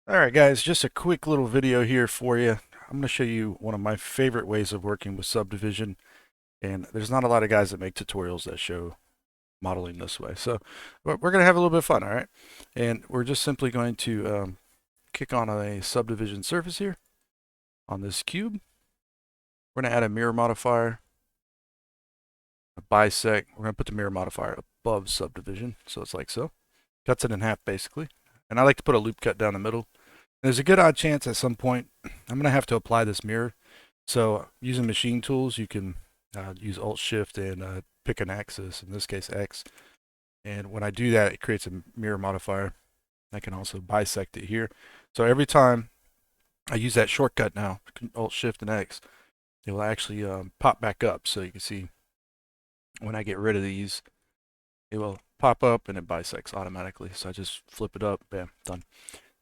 Alright guys, just a quick little video here for you. I'm going to show you one of my favorite ways of working with subdivision, and there's not a lot of guys that make tutorials that show modeling this way. So we're going to have a little bit of fun, alright? And we're just simply going to kick on a subdivision surface here on this cube. We're going to add a mirror modifier, a bisect. We're going to put the mirror modifier above subdivision, so it's like so. Cuts it in half basically. And I like to put a loop cut down the middle. There's a good odd chance at some point I'm going to have to apply this mirror. So using machine tools, you can use Alt-Shift and pick an axis, in this case X. And when I do that, it creates a mirror modifier. I can also bisect it here. So every time I use that shortcut now, Alt-Shift and X, it will actually pop back up. So you can see when I get rid of these, it will pop up and it bisects automatically. So I just flip it up, bam, done.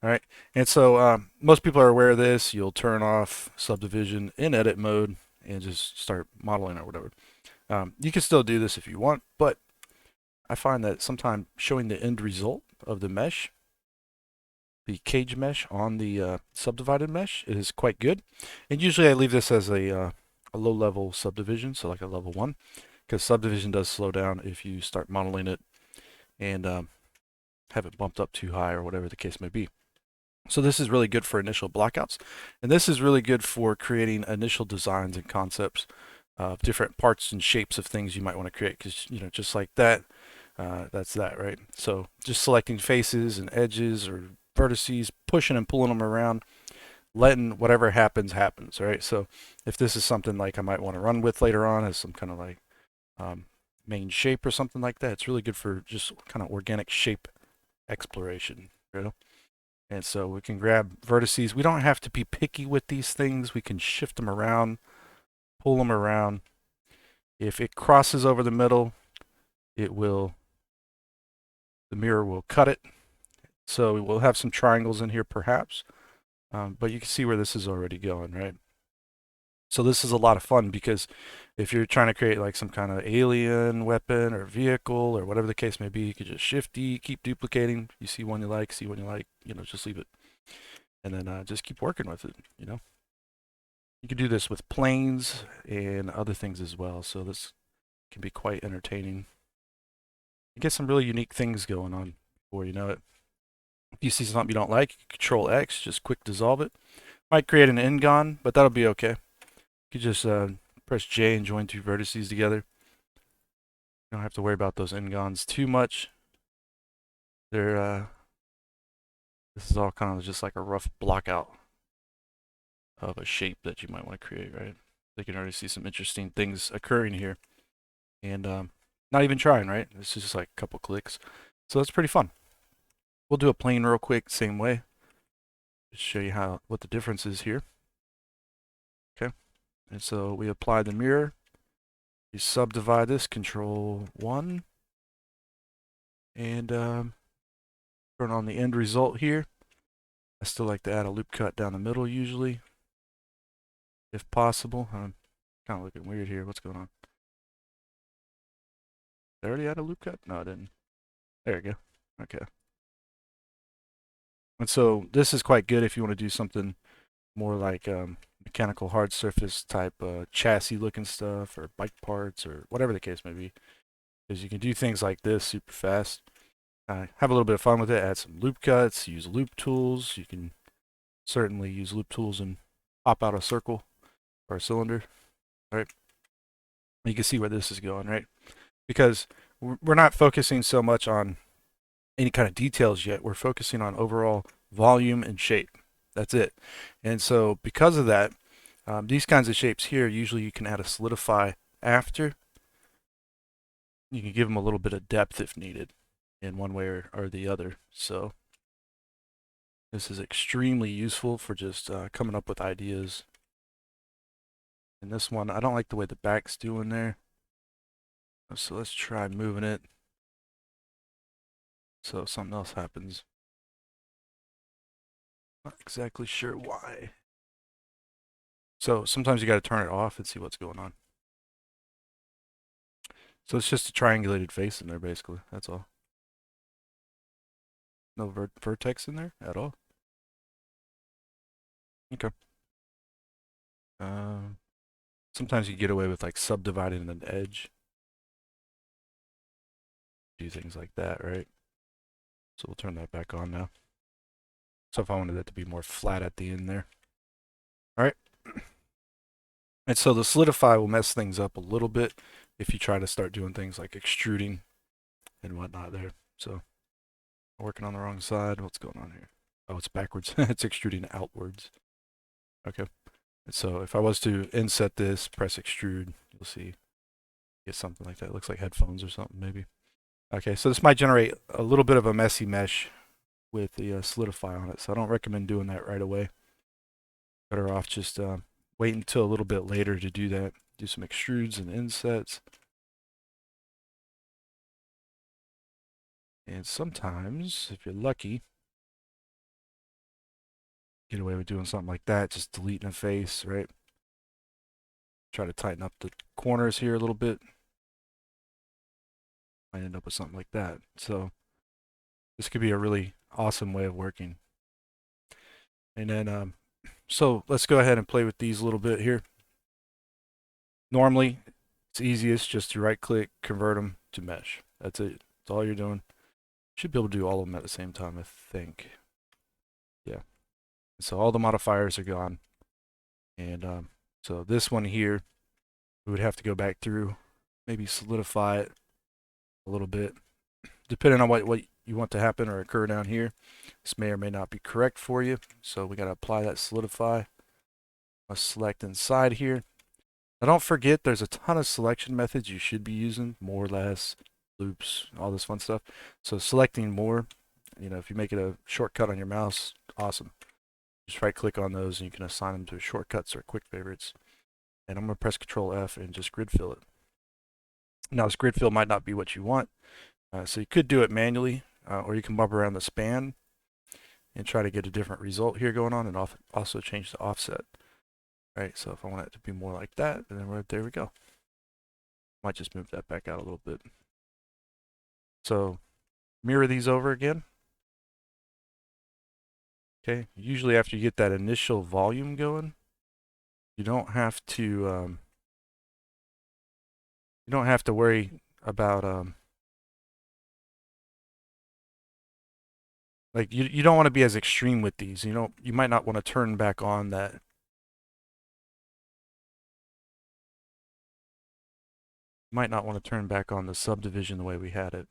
All right, and so most people are aware of this. You'll turn off subdivision in edit mode and just start modeling or whatever. You can still do this if you want, but I find that sometimes showing the end result of the mesh, the cage mesh on the subdivided mesh, is quite good. And usually I leave this as a low-level subdivision, so like a level 1, because subdivision does slow down if you start modeling it and have it bumped up too high or whatever the case may be. So this is really good for initial blockouts, and this is really good for creating initial designs and concepts of different parts and shapes of things you might want to create, because just like that, that's that, right? So just selecting faces and edges or vertices, pushing and pulling them around, letting whatever happens, right? So if this is something like I might want to run with later on as some kind of like main shape or something like that, it's really good for just kind of organic shape exploration, you know? And so we can grab vertices. We don't have to be picky with these things. We can shift them around, pull them around. If it crosses over the middle, it will, the mirror will cut it. So we'll have some triangles in here perhaps, but you can see where this is already going, right? So this is a lot of fun because if you're trying to create like some kind of alien weapon or vehicle or whatever the case may be, you could just Shift D, keep duplicating. You see one you like, just leave it. And then just keep working with it. You can do this with planes and other things as well, so this can be quite entertaining. You get some really unique things going on before you know it. If you see something you don't like, Control X, just quick dissolve it. Might create an n-gon, but that'll be okay. You can just press J and join two vertices together. You don't have to worry about those n-gons too much. They're this is all kind of just like a rough block out of a shape that you might want to create, right? You can already see some interesting things occurring here. And not even trying, right? This is just like a couple clicks. So that's pretty fun. We'll do a plane real quick, same way. Just show you what the difference is here. Okay. And so we apply the mirror. You subdivide this, Control 1. And turn on the end result here. I still like to add a loop cut down the middle usually, if possible. I'm kind of looking weird here. What's going on? Did I already add a loop cut? No, I didn't. There we go. Okay. And so this is quite good if you want to do something more like mechanical hard surface type chassis looking stuff or bike parts or whatever the case may be. Because you can do things like this super fast. Have a little bit of fun with it. Add some loop cuts. Use loop tools. You can certainly use loop tools and pop out a circle or a cylinder. All right. You can see where this is going, right? Because we're not focusing so much on any kind of details yet. We're focusing on overall volume and shape. That's it. And so because of that, these kinds of shapes here, usually you can add a solidify after. You can give them a little bit of depth if needed in one way or the other. So this is extremely useful for just coming up with ideas. In this one, I don't like the way the back's doing there. So let's try moving it so something else happens. Not exactly sure why. So sometimes you got to turn it off and see what's going on. So it's just a triangulated face in there, basically. That's all. No vertex in there at all. Okay. Sometimes you get away with like subdividing an edge. Do things like that, right? So we'll turn that back on now. So if I wanted that to be more flat at the end there. All right. And so the solidify will mess things up a little bit if you try to start doing things like extruding and whatnot there. So working on the wrong side. What's going on here? Oh, it's backwards. It's extruding outwards. Okay. So if I was to inset this, press extrude, you'll see get something like that. It looks like headphones or something maybe. Okay, so this might generate a little bit of a messy mesh with the solidify on it. So I don't recommend doing that right away. Better off just wait until a little bit later to do that. Do some extrudes and insets. And sometimes, if you're lucky, get away with doing something like that, just deleting a face, right? Try to tighten up the corners here a little bit. Might end up with something like that. So this could be a really awesome way of working. And then, so let's go ahead and play with these a little bit here. Normally, it's easiest just to right click, convert them to mesh. That's it. That's all you're doing. Should be able to do all of them at the same time, I think. Yeah. So all the modifiers are gone. And so this one here, we would have to go back through, maybe solidify it a little bit. Depending on what you want to happen or occur down here, this may or may not be correct for you. So we got to apply that solidify. I'll select inside here. Now don't forget there's a ton of selection methods you should be using, more or less, loops, all this fun stuff. So selecting more, if you make it a shortcut on your mouse, awesome. Just right click on those and you can assign them to shortcuts or quick favorites. And I'm going to press Control F and just grid fill it. Now this grid fill might not be what you want, so you could do it manually, or you can bump around the span and try to get a different result here going on, and also change the offset. Right, so if I want it to be more like that, then right there we go. Might just move that back out a little bit. So mirror these over again. Okay, usually after you get that initial volume going, you don't have to worry about like you don't want to be as extreme with these. You might not want to turn back on that. Might not want to turn back on the subdivision the way we had it.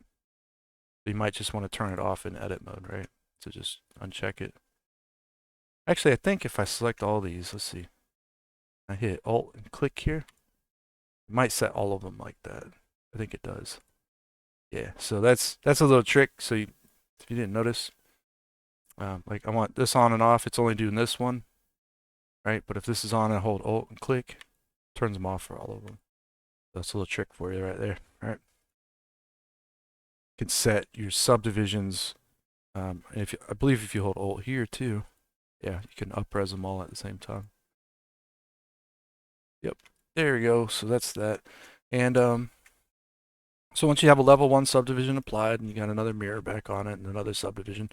You might just want to turn it off in edit mode, right? So just uncheck it. Actually, I think if I select all these, let's see. I hit Alt and click here. It might set all of them like that. I think it does. Yeah, so that's a little trick. So if you didn't notice, like I want this on and off. It's only doing this one, right? But if this is on and hold Alt and click, it turns them off for all of them. That's a little trick for you right there, right? You can set your subdivisions. And I believe if you hold Alt here too, yeah, you can up-res them all at the same time. Yep, there we go. So that's that. And so once you have a level 1 subdivision applied and you got another mirror back on it and another subdivision,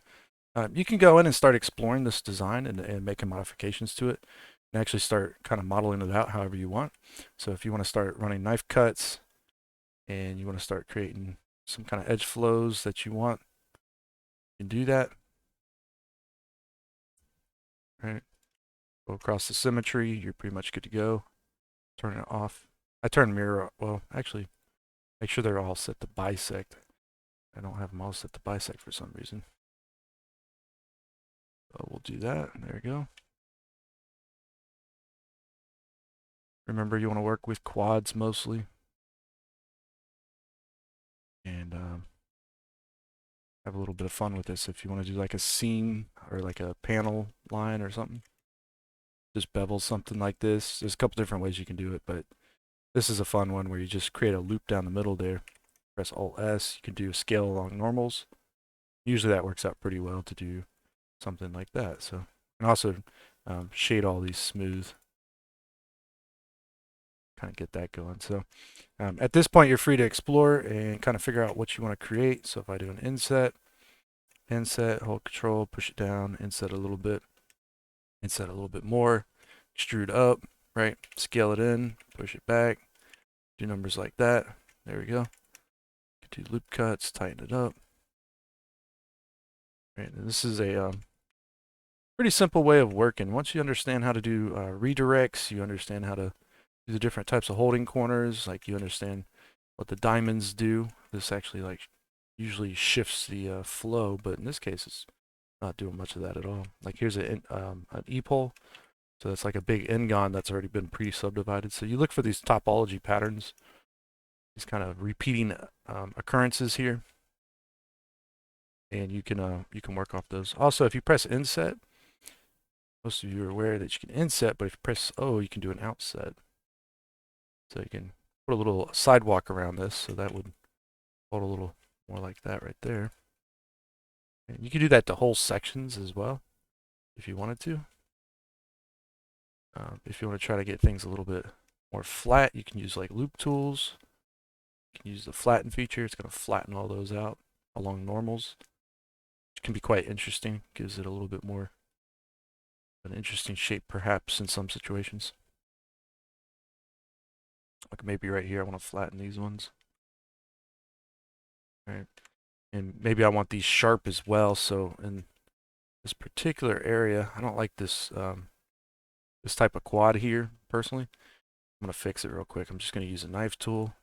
you can go in and start exploring this design and making modifications to it and actually start kind of modeling it out however you want. So if you want to start running knife cuts and you want to start creating some kind of edge flows that you want, you can do that. Right. Go across the symmetry, you're pretty much good to go. Turn it off. I turn mirror, well, actually, make sure they're all set to bisect. I don't have them all set to bisect for some reason. So we'll do that. There we go. Remember, you want to work with quads mostly. And have a little bit of fun with this. If you want to do like a seam or like a panel line or something, just bevel something like this. There's a couple different ways you can do it, but this is a fun one where you just create a loop down the middle there. Press Alt S. You can do scale along normals. Usually that works out pretty well to do something like that. So, and also shade all these smooth. Kind of get that going. So at this point, you're free to explore and kind of figure out what you want to create. So if I do an inset, hold Control, push it down, inset a little bit, Inset a little bit more, extrude up, right? Scale it in, push it back, do numbers like that. There we go. Do loop cuts, tighten it up. Right, and this is a pretty simple way of working. Once you understand how to do redirects, you understand how to do the different types of holding corners, like you understand what the diamonds do. This actually like usually shifts the flow, but in this case it's not doing much of that at all. Like here's an E-pole, so that's like a big N-gon that's already been pre-subdivided. So you look for these topology patterns, these kind of repeating occurrences here, and you can work off those. Also, if you press inset, most of you are aware that you can inset, but if you press O, you can do an outset. So you can put a little sidewalk around this, so that would hold a little more like that right there. And you can do that to whole sections as well, if you wanted to. If you want to try to get things a little bit more flat, you can use like loop tools. You can use the flatten feature. It's going to flatten all those out along normals, which can be quite interesting. Gives it a little bit more an interesting shape, perhaps, in some situations. Like maybe right here, I want to flatten these ones. All right. And maybe I want these sharp as well. So in this particular area, I don't like this this type of quad here, personally. I'm going to fix it real quick. I'm just going to use a knife tool.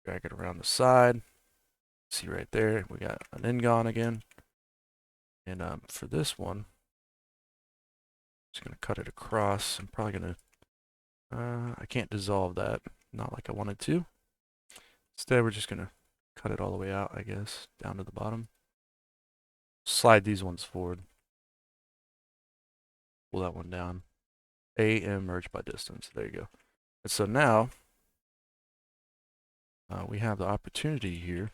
Drag it around the side. See right there, we got an N-gon again. And for this one, I'm just going to cut it across. I'm probably going to, I can't dissolve that. Not like I wanted to. Instead, we're just going to cut it all the way out, I guess, down to the bottom. Slide these ones forward. Pull that one down. AM merge by distance. There you go. And so now, we have the opportunity here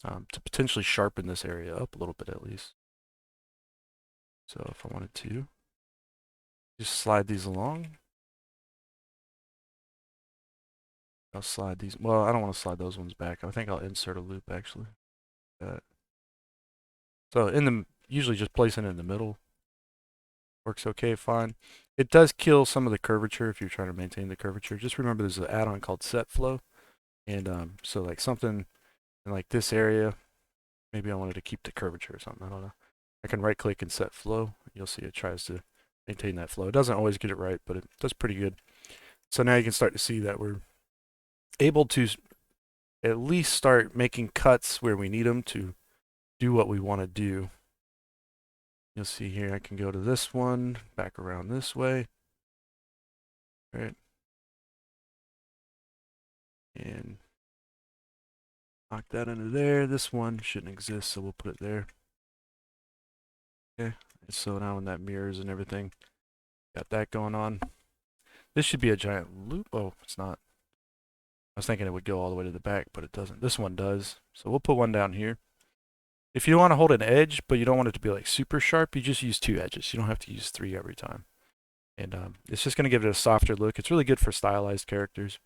to potentially sharpen this area up a little bit at least. So if I wanted to, just slide these along. I'll slide these. Well, I don't want to slide those ones back. I think I'll insert a loop actually. So usually just placing it in the middle works okay, fine. It does kill some of the curvature if you're trying to maintain the curvature. Just remember there's an add-on called set flow. And so like something in like this area, maybe I wanted to keep the curvature or something. I don't know. I can right click and set flow. You'll see it tries to maintain that flow. It doesn't always get it right, but it does pretty good. So now you can start to see that we're able to at least start making cuts where we need them to do what we want to do. You'll see here I can go to this one, back around this way, right? And knock that into there. This one shouldn't exist, so we'll put it there. Okay, and so now when that mirrors and everything, got that going on. This should be a giant loop. Oh, it's not. I was thinking it would go all the way to the back, but it doesn't. This one does. So we'll put one down here. If you want to hold an edge, but you don't want it to be like super sharp, you just use 2 edges. You don't have to use 3 every time. And it's just going to give it a softer look. It's really good for stylized characters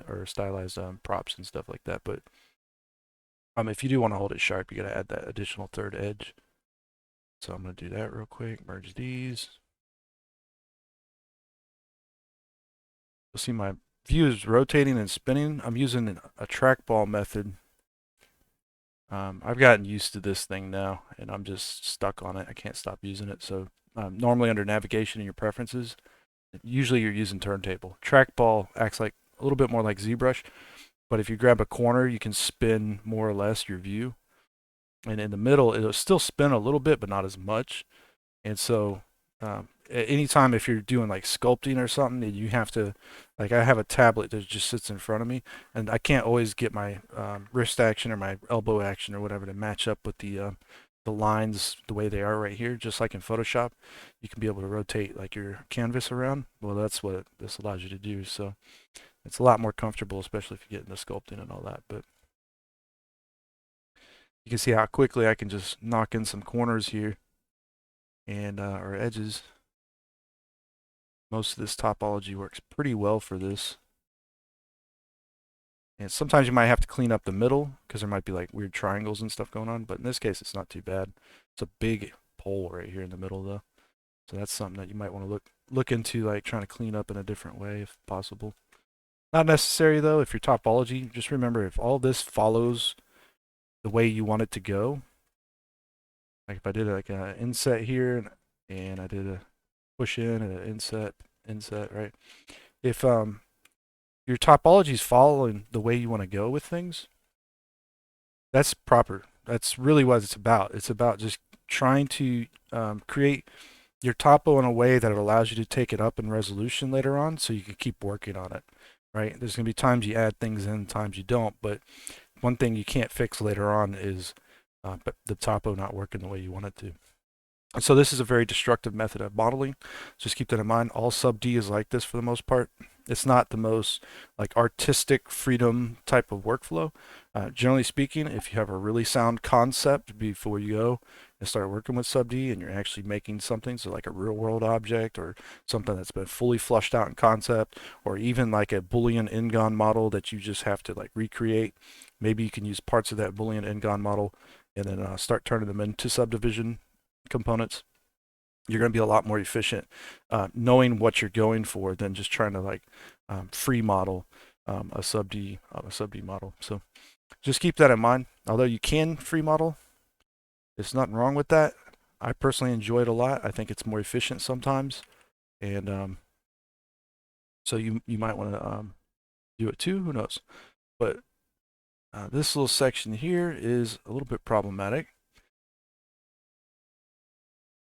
or stylized props and stuff like that. But if you do want to hold it sharp, you got to add that additional 3rd edge. So I'm going to do that real quick. Merge these. You'll see my view is rotating and spinning. I'm using a trackball method. I've gotten used to this thing now, and I'm just stuck on it. I can't stop using it. So normally under navigation in your preferences, usually you're using turntable. Trackball acts like a little bit more like ZBrush, but if you grab a corner, you can spin more or less your view. And in the middle, it'll still spin a little bit, but not as much. And so anytime if you're doing like sculpting or something, you have to, like I have a tablet that just sits in front of me, and I can't always get my wrist action or my elbow action or whatever to match up with the lines the way they are right here. Just like in Photoshop, you can be able to rotate like your canvas around. Well, that's what this allows you to do. So it's a lot more comfortable, especially if you get into sculpting and all that. But you can see how quickly I can just knock in some corners here and or edges. Most of this topology works pretty well for this. And sometimes you might have to clean up the middle because there might be like weird triangles and stuff going on, but in this case it's not too bad. It's a big pole right here in the middle though. So that's something that you might want to look into, like trying to clean up in a different way if possible. Not necessary though if your topology. Just remember, if all this follows the way you want it to go, like if I did like an inset here and I did a push in and an inset, right? If your topology is following the way you want to go with things, that's proper. That's really what it's about. It's about just trying to create your topo in a way that it allows you to take it up in resolution later on so you can keep working on it, right? There's going to be times you add things in, times you don't, but one thing you can't fix later on is the topo not working the way you want it to. And so this is a very destructive method of modeling. Just keep that in mind. All SubD is like this for the most part. It's not the most like artistic freedom type of workflow. Generally speaking, if you have a really sound concept before you go and start working with SubD and you're actually making something, so like a real world object or something that's been fully flushed out in concept, or even like a Boolean n-gon model that you just have to like recreate, maybe you can use parts of that Boolean n-gon model and then start turning them into subdivision components. You're going to be a lot more efficient knowing what you're going for than just trying to like free model a SubD model. So just keep that in mind. Although you can free model, there's nothing wrong with that. I personally enjoy it a lot. I think it's more efficient sometimes, and so you might want to do it too. Who knows? But this little section here is a little bit problematic.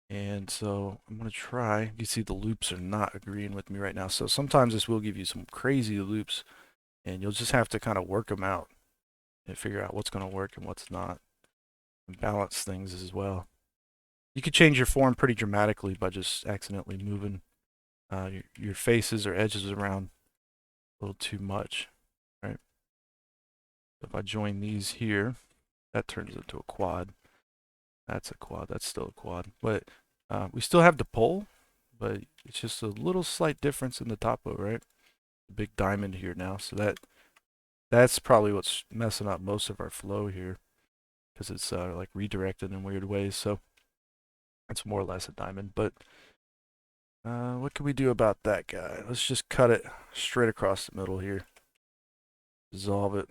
And so I'm going to try. You see the loops are not agreeing with me right now. So sometimes this will give you some crazy loops, and you'll just have to kind of work them out and figure out what's going to work and what's not, and balance things as well. You could change your form pretty dramatically by just accidentally moving your faces or edges around a little too much, right? So if I join these here, that turns into a quad. That's a quad. That's still a quad. But we still have the pole, but it's just a little slight difference in the topo, right? The big diamond here now. So that's probably what's messing up most of our flow here, because it's like redirected in weird ways. So it's more or less a diamond. But what can we do about that guy? Let's just cut it straight across the middle here. Dissolve it.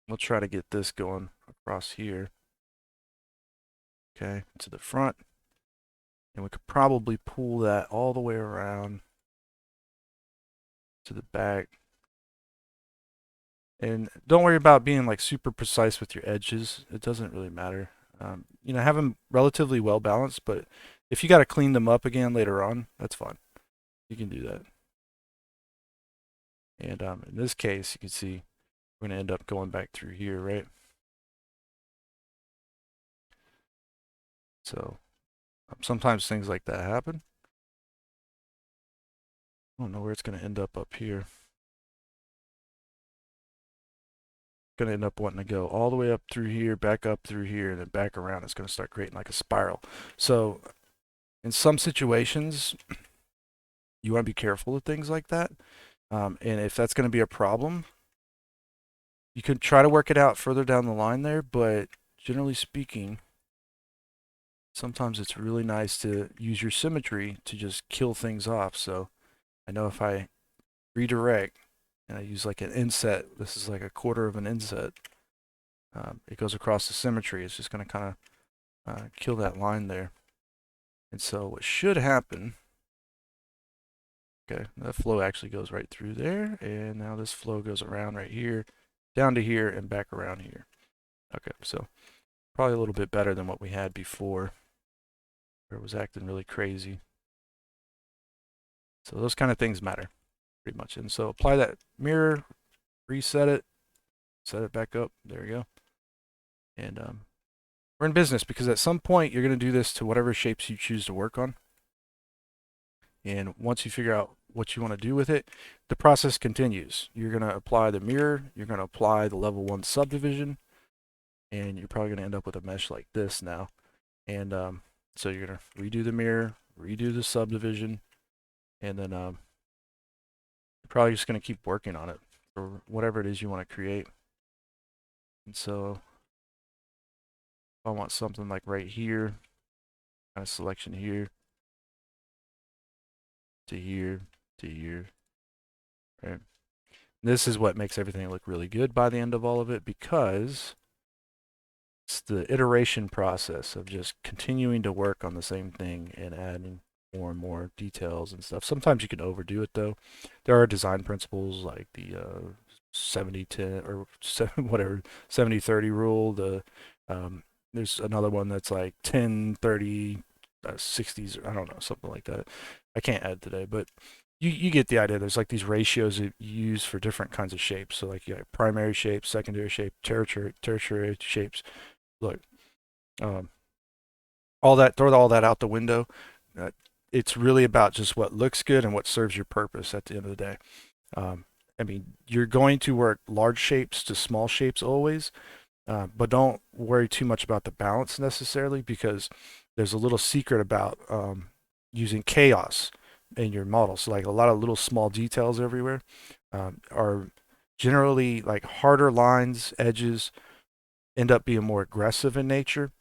We'll try to get this going across here. Okay, to the front. And we could probably pull that all the way around to the back. And don't worry about being like super precise with your edges. It doesn't really matter. You know, have them relatively well balanced, but if you got to clean them up again later on, that's fine. You can do that. And in this case, you can see we're going to end up going back through here, right? So sometimes things like that happen. I don't know where it's going to end up here. Going to end up wanting to go all the way up through here, back up through here, and then back around. It's going to start creating like a spiral. So in some situations, you want to be careful with things like that. And if that's going to be a problem, you can try to work it out further down the line there, but generally speaking, sometimes it's really nice to use your symmetry to just kill things off. So I know if I redirect and I use like an inset, this is like a quarter of an inset, it goes across the symmetry. It's just going to kind of kill that line there. And so what should happen, okay, that flow actually goes right through there, and now this flow goes around right here, down to here, and back around here. Okay, so probably a little bit better than what we had before, where it was acting really crazy. So those kind of things matter pretty much. And so apply that mirror, reset it, set it back up. There you go. And we're in business, because at some point you're going to do this to whatever shapes you choose to work on. And once you figure out what you want to do with it, the process continues. You're going to apply the mirror, you're going to apply the level 1 subdivision, and you're probably going to end up with a mesh like this now. And so you're going to redo the mirror, redo the subdivision, and then you're probably just going to keep working on it for whatever it is you want to create. And so if I want something like right here, kind of selection here to here to here, right? This is what makes everything look really good by the end of all of it, because it's the iteration process of just continuing to work on the same thing and adding more and more details and stuff. Sometimes you can overdo it though. There are design principles like the 70-10 or whatever 70-30 rule. There's another one that's like 10-30 60s. I don't know, something like that. I can't add today, but you get the idea. There's like these ratios that you use for different kinds of shapes. So like you got primary shape, secondary shape, tertiary shapes. Look, um, throw all that out the window. Uh, it's really about just what looks good and what serves your purpose at the end of the day. I mean, you're going to work large shapes to small shapes always, but don't worry too much about the balance necessarily, because there's a little secret about using chaos in your model. So like a lot of little small details everywhere are generally like harder lines, edges end up being more aggressive in nature,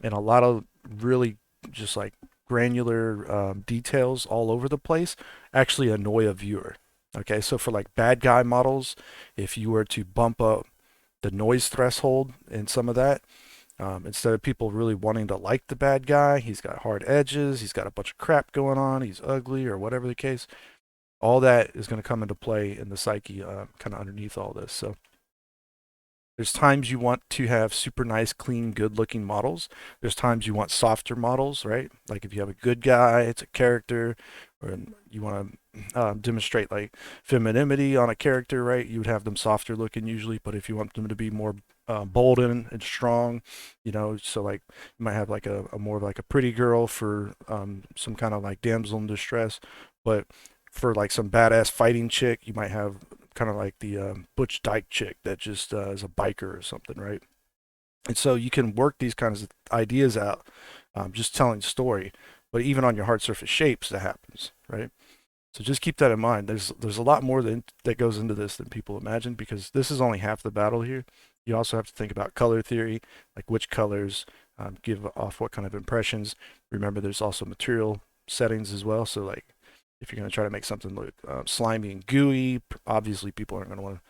and a lot of really just like granular details all over the place actually annoy a viewer. Okay, so for like bad guy models, if you were to bump up the noise threshold in some of that, instead of people really wanting to like the bad guy, he's got hard edges, he's got a bunch of crap going on, he's ugly, or whatever the case, all that is going to come into play in the psyche kind of underneath all this. So there's times you want to have super nice, clean, good-looking models. There's times you want softer models, right? Like if you have a good guy, it's a character, or you want to demonstrate like femininity on a character, right? You would have them softer looking usually, but if you want them to be more bold and strong, so like you might have like a more like a pretty girl for some kind of like damsel in distress, but for like some badass fighting chick, you might have kind of like the Butch Dyke chick that just is a biker or something, right? And so you can work these kinds of ideas out, just telling story. But even on your hard surface shapes, that happens, right? So just keep that in mind. There's a lot more that goes into this than people imagine, because this is only half the battle here. You also have to think about color theory, like which colors give off what kind of impressions. Remember, there's also material settings as well. So like if you're going to try to make something look slimy and gooey, obviously people aren't going to want to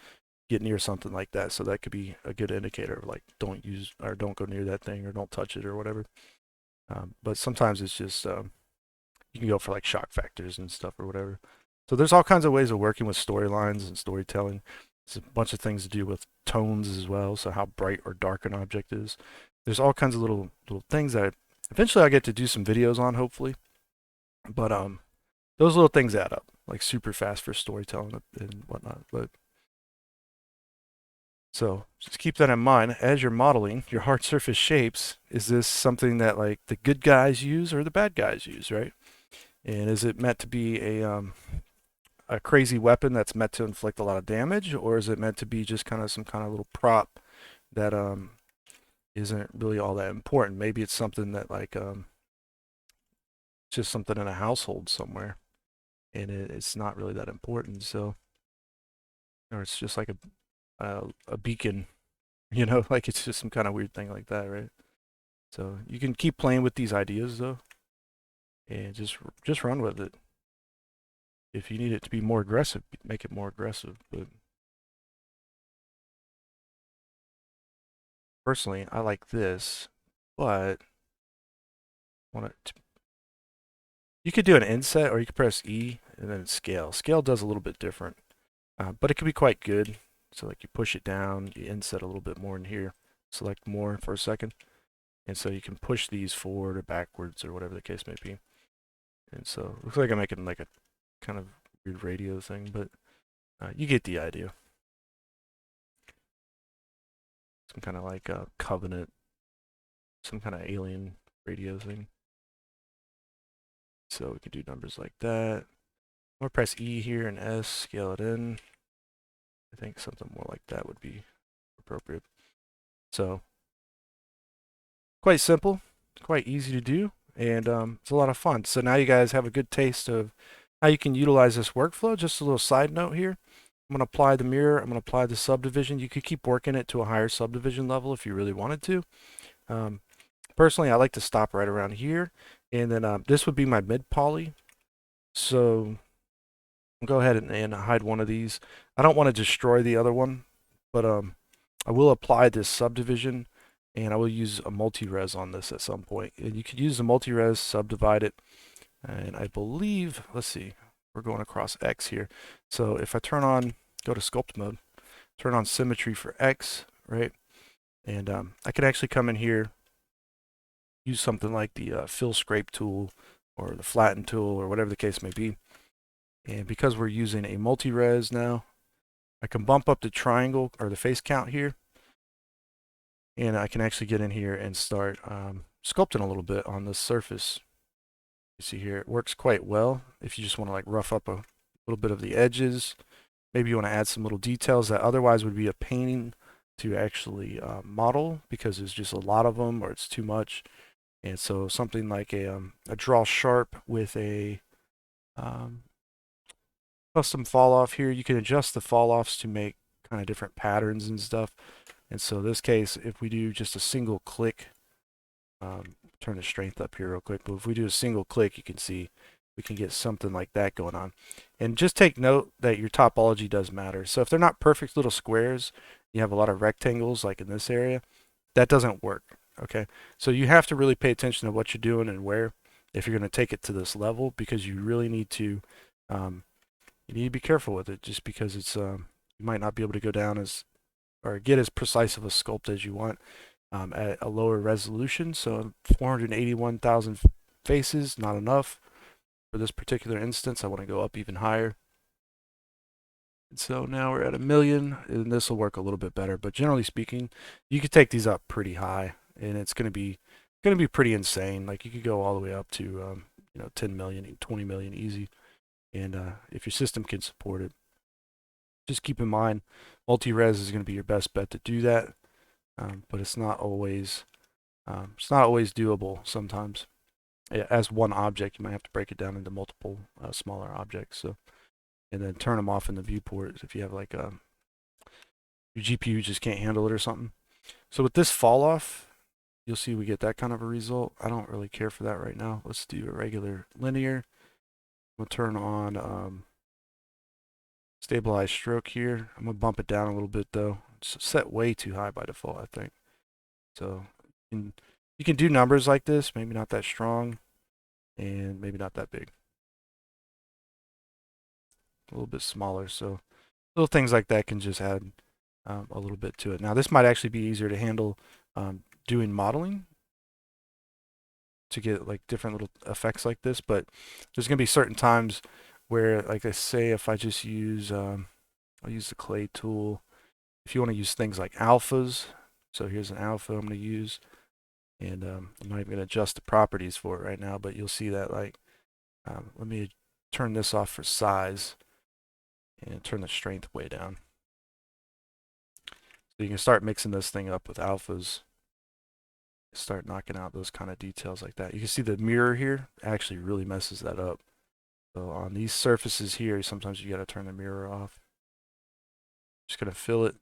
get near something like that. So that could be a good indicator of like don't use or don't go near that thing or don't touch it or whatever. But sometimes it's just you can go for like shock factors and stuff or whatever. So there's all kinds of ways of working with storylines and storytelling. There's a bunch of things to do with tones as well. So how bright or dark an object is. There's all kinds of little things that eventually I get to do some videos on, hopefully. But those little things add up, like super fast for storytelling and whatnot. But so just keep that in mind as you're modeling your hard surface shapes. Is this something that like the good guys use or the bad guys use, right? And is it meant to be a crazy weapon that's meant to inflict a lot of damage, or is it meant to be just kind of some kind of little prop that isn't really all that important? Maybe it's something that like just something in a household somewhere, and it's not really that important. So, or it's just like a beacon, like it's just some kind of weird thing like that, right? So you can keep playing with these ideas though, and just run with it. If you need it to be more aggressive, make it more aggressive. But personally, I like this, but want it to, you could do an inset or you could press E and then scale. Scale does a little bit different, but it can be quite good. So like you push it down, you inset a little bit more in here, select more for a second. And so you can push these forward or backwards or whatever the case may be. And so it looks like I'm making like a kind of weird radio thing, but you get the idea. Some kind of like a covenant, some kind of alien radio thing. So we can do numbers like that. Or press E here and S, scale it in. I think something more like that would be appropriate. So quite simple, quite easy to do, and it's a lot of fun. So now you guys have a good taste of how you can utilize this workflow. Just a little side note here. I'm going to apply the mirror. I'm going to apply the subdivision. You could keep working it to a higher subdivision level if you really wanted to. Personally, I like to stop right around here, and then this would be my mid poly. So I'll go ahead and hide one of these. I don't want to destroy the other one, but I will apply this subdivision, and I will use a multi-res on this at some point. And you could use the multi-res, subdivide it, and I believe, let's see, we're going across X here. So if I turn on, go to sculpt mode, turn on symmetry for X, right? And I could actually come in here, use something like the fill scrape tool or the flatten tool or whatever the case may be. And because we're using a multi-res now, I can bump up the triangle or the face count here. And I can actually get in here and start sculpting a little bit on this surface. You see here, it works quite well if you just want to like rough up a little bit of the edges. Maybe you want to add some little details that otherwise would be a pain to actually model because there's just a lot of them or it's too much. And so something like a draw sharp with a custom fall off here, you can adjust the fall offs to make kind of different patterns and stuff. And so in this case, if we do just a single click, turn the strength up here real quick, but if we do a single click, you can see we can get something like that going on. And just take note that your topology does matter. So if they're not perfect little squares, you have a lot of rectangles like in this area, that doesn't work. Okay, so you have to really pay attention to what you're doing and where if you're going to take it to this level, because you really need to be careful with it, just because it's you might not be able to go down as or get as precise of a sculpt as you want at a lower resolution. So 481,000 faces, not enough for this particular instance. I want to go up even higher. And so now we're at 1,000,000, and this will work a little bit better. But generally speaking, you could take these up pretty high, and it's going to be pretty insane. Like you could go all the way up to 10 million, 20 million easy. And if your system can support it, just keep in mind multi-res is going to be your best bet to do that, but it's not always doable. Sometimes as one object you might have to break it down into multiple smaller objects, so and then turn them off in the viewport if you have like your GPU just can't handle it or something. So with this fall off, you'll see we get that kind of a result. I don't really care for that right now. Let's do a regular linear. We'll turn on stabilize stroke here. I'm gonna bump it down a little bit though. It's set way too high by default, I think. So you can do numbers like this, maybe not that strong, and maybe not that big. A little bit smaller. So little things like that can just add a little bit to it. Now this might actually be easier to handle doing modeling to get like different little effects like this, but there's gonna be certain times where, like I say, if I just use, I'll use the clay tool. If you want to use things like alphas, so here's an alpha I'm going to use, and I'm not even going to adjust the properties for it right now, but you'll see that like, let me turn this off for size and turn the strength way down. So you can start mixing this thing up with alphas, start knocking out those kind of details like that. You can see the mirror here actually really messes that up. So on these surfaces here, sometimes you got to turn the mirror off. Just going to fill it,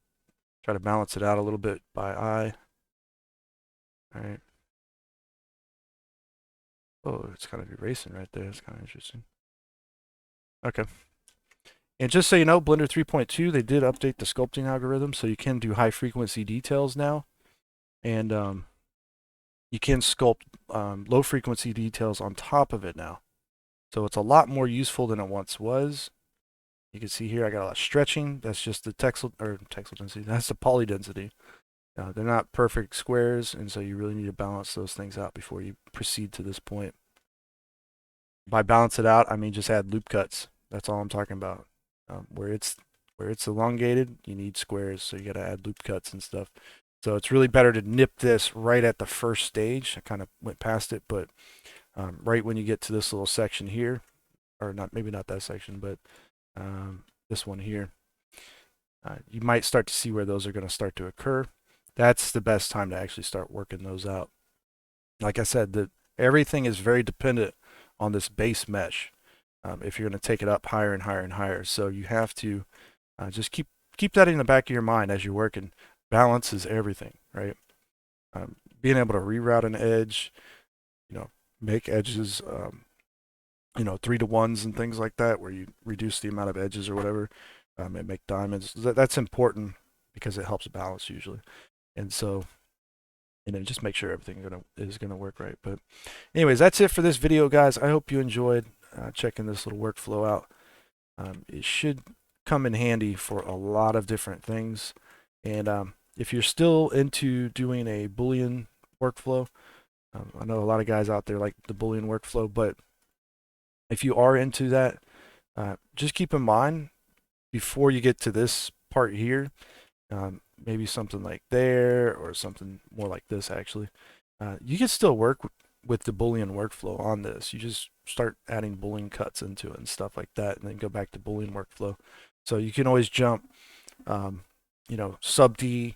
try to balance it out a little bit by eye. All right. Oh, it's kind of erasing right there. It's kind of interesting. Okay. And just so you know, Blender 3.2, they did update the sculpting algorithm, so you can do high frequency details now. And you can sculpt low frequency details on top of it now. So it's a lot more useful than it once was. You can see here I got a lot of stretching. That's just the texel density. That's the poly density. They're not perfect squares, and so you really need to balance those things out before you proceed to this point. By balance it out, I mean just add loop cuts. That's all I'm talking about. Where it's elongated, you need squares, so you got to add loop cuts and stuff. So it's really better to nip this right at the first stage. I kind of went past it, but right when you get to this little section here, or not, maybe not that section, but this one here, you might start to see where those are going to start to occur. That's the best time to actually start working those out. Like I said, everything is very dependent on this base mesh if you're going to take it up higher and higher and higher. So you have to just keep that in the back of your mind as you're working. Balance is everything, right? being able to reroute an edge, you know, make edges, 3-to-1s and things like that, where you reduce the amount of edges or whatever, and make diamonds. That's important because it helps balance usually. And so, just make sure everything is gonna work right. But anyways, that's it for this video, guys. I hope you enjoyed checking this little workflow out. It should come in handy for a lot of different things. And if you're still into doing a Boolean workflow, I know a lot of guys out there like the Boolean workflow, but if you are into that, just keep in mind before you get to this part here, maybe something like there or something more like this actually, you can still work with the Boolean workflow on this. You just start adding Boolean cuts into it and stuff like that, and then go back to Boolean workflow. So you can always jump, SubD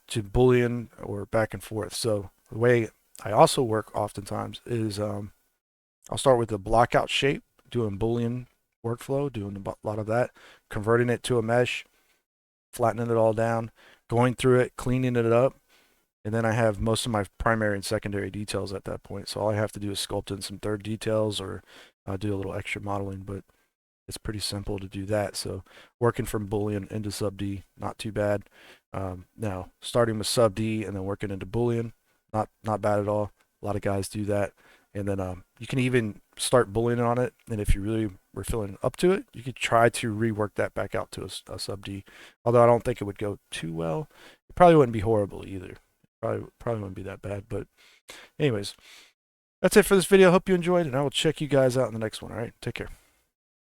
to Boolean or back and forth. So the way I also work oftentimes is I'll start with the blockout shape, doing Boolean workflow, doing a lot of that, converting it to a mesh, flattening it all down, going through it, cleaning it up, and then I have most of my primary and secondary details at that point. So all I have to do is sculpt in some third details or do a little extra modeling, but it's pretty simple to do that. So working from Boolean into SubD, not too bad. Now starting with SubD and then working into Boolean, not bad at all. A lot of guys do that. And then you can even start Boolean on it. And if you really were feeling up to it, you could try to rework that back out to a SubD. Although I don't think it would go too well. It probably wouldn't be horrible either. Probably wouldn't be that bad. But anyways, that's it for this video. Hope you enjoyed, and I will check you guys out in the next one. All right, take care.